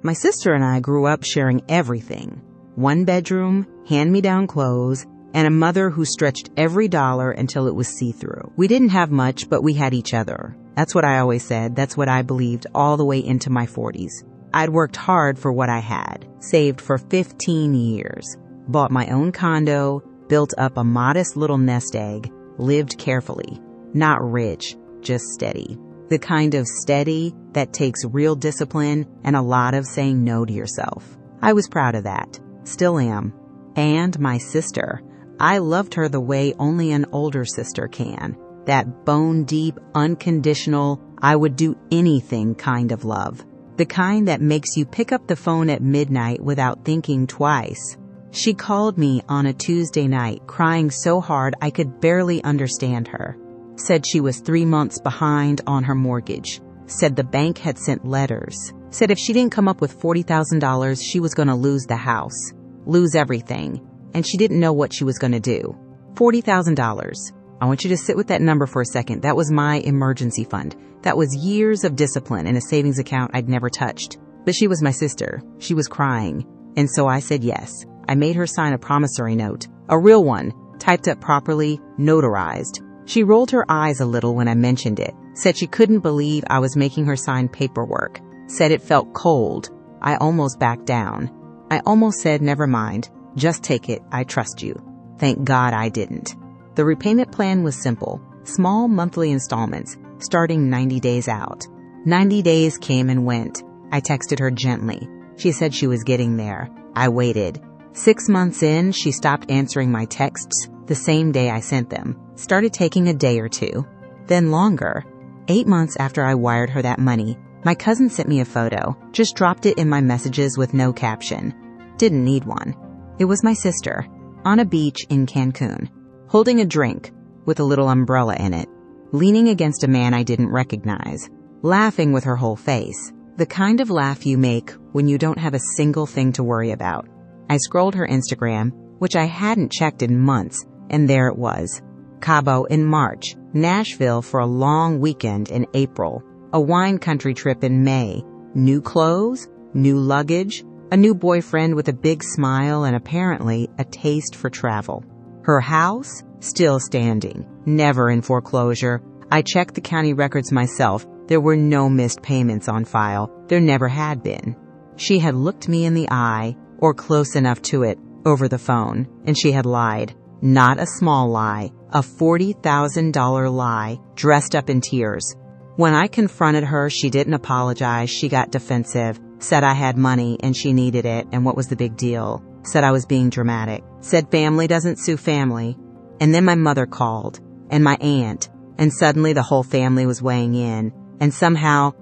My sister and I grew up sharing everything. One bedroom, hand-me-down clothes, and a mother who stretched every dollar until it was see-through. We didn't have much, but we had each other. That's what I always said. That's what I believed all the way into my 40s. I'd worked hard for what I had, saved for 15 years, bought my own condo, built up a modest little nest egg, lived carefully. Not rich, just steady. The kind of steady that takes real discipline and a lot of saying no to yourself. I was proud of that. Still am. And my sister. I loved her the way only an older sister can. That bone-deep, unconditional, I would do anything kind of love. The kind that makes you pick up the phone at midnight without thinking twice. She called me on a Tuesday night, crying so hard I could barely understand her. Said she was 3 months behind on her mortgage. Said the bank had sent letters. Said if she didn't come up with $40,000, she was going to lose the house. Lose everything. And she didn't know what she was going to do. $40,000. I want you to sit with that number for a second. That was my emergency fund. That was years of discipline in a savings account I'd never touched. But she was my sister. She was crying. And so I said yes. I made her sign a promissory note. A real one. Typed up properly. Notarized. She rolled her eyes a little when I mentioned it. Said she couldn't believe I was making her sign paperwork. Said it felt cold. I almost backed down. I almost said, never mind. Just take it. I trust you. Thank God I didn't. The repayment plan was simple. Small monthly installments, starting 90 days out. 90 days came and went. I texted her gently. She said she was getting there. I waited. 6 months in, she stopped answering my texts the same day I sent them. Started taking a day or two. Then longer. 8 months after I wired her that money, my cousin sent me a photo. Just dropped it in my messages with no caption. Didn't need one. It was my sister, on a beach in Cancun, holding a drink with a little umbrella in it, leaning against a man I didn't recognize, laughing with her whole face. The kind of laugh you make when you don't have a single thing to worry about. I scrolled her Instagram, which I hadn't checked in months, and there it was. Cabo in March, Nashville for a long weekend in April, a wine country trip in May, new clothes, new luggage, a new boyfriend with a big smile and apparently a taste for travel. Her house, still standing, never in foreclosure. I checked the county records myself. There were no missed payments on file. There never had been. She had looked me in the eye, or close enough to it, over the phone, and she had lied. Not a small lie, a $40,000 lie, dressed up in tears. When I confronted her, she didn't apologize. She got defensive, said I had money and she needed it, and what was the big deal? Said I was being dramatic. Said family doesn't sue family. And then my mother called, and my aunt, and suddenly the whole family was weighing in, and somehow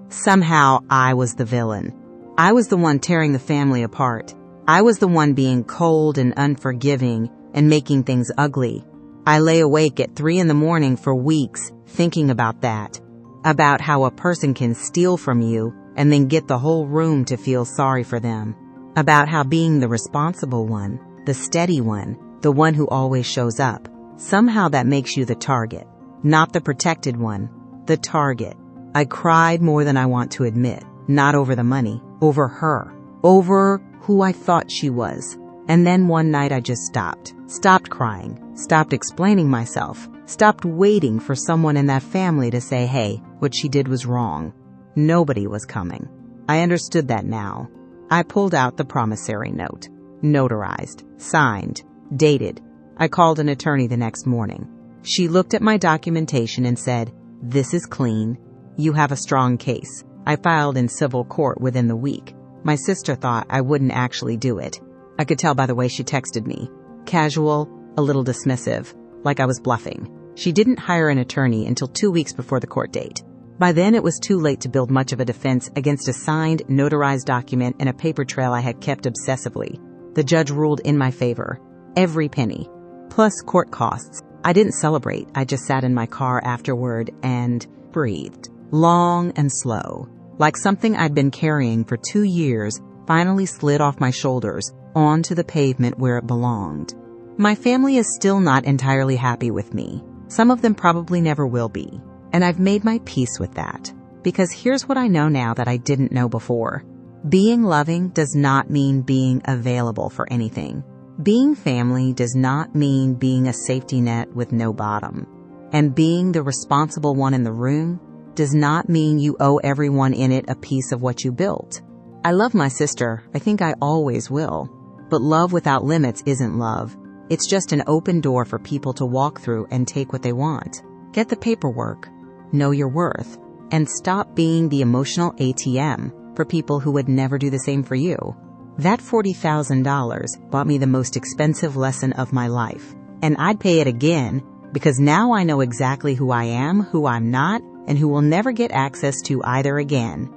I was the villain. I was the one tearing the family apart. I was the one being cold and unforgiving and making things ugly. I lay awake at 3 a.m. for weeks thinking about that. About how a person can steal from you and then get the whole room to feel sorry for them. About how being the responsible one, the steady one, the one who always shows up, somehow that makes you the target. Not the protected one, the target. I cried more than I want to admit. Not over the money, over her. Over who I thought she was. And then one night I just stopped. Stopped crying. Stopped explaining myself. Stopped waiting for someone in that family to say, hey, what she did was wrong. Nobody was coming. I understood that now. I pulled out the promissory note. Notarized. Signed. Dated. I called an attorney the next morning. She looked at my documentation and said, this is clean. You have a strong case. I filed in civil court within the week. My sister thought I wouldn't actually do it. I could tell by the way she texted me. Casual, a little dismissive, like I was bluffing. She didn't hire an attorney until 2 weeks before the court date. By then, it was too late to build much of a defense against a signed, notarized document and a paper trail I had kept obsessively. The judge ruled in my favor. Every penny. Plus court costs. I didn't celebrate. I just sat in my car afterward and breathed. Long and slow. Like something I'd been carrying for 2 years finally slid off my shoulders onto the pavement where it belonged. My family is still not entirely happy with me. Some of them probably never will be. And I've made my peace with that. Because here's what I know now that I didn't know before. Being loving does not mean being available for anything. Being family does not mean being a safety net with no bottom. And being the responsible one in the room does not mean you owe everyone in it a piece of what you built. I love my sister. I think I always will. But love without limits isn't love. It's just an open door for people to walk through and take what they want. Get the paperwork, know your worth, and stop being the emotional ATM for people who would never do the same for you. That $40,000 bought me the most expensive lesson of my life, and I'd pay it again because now I know exactly who I am, who I'm not, and who will never get access to either again.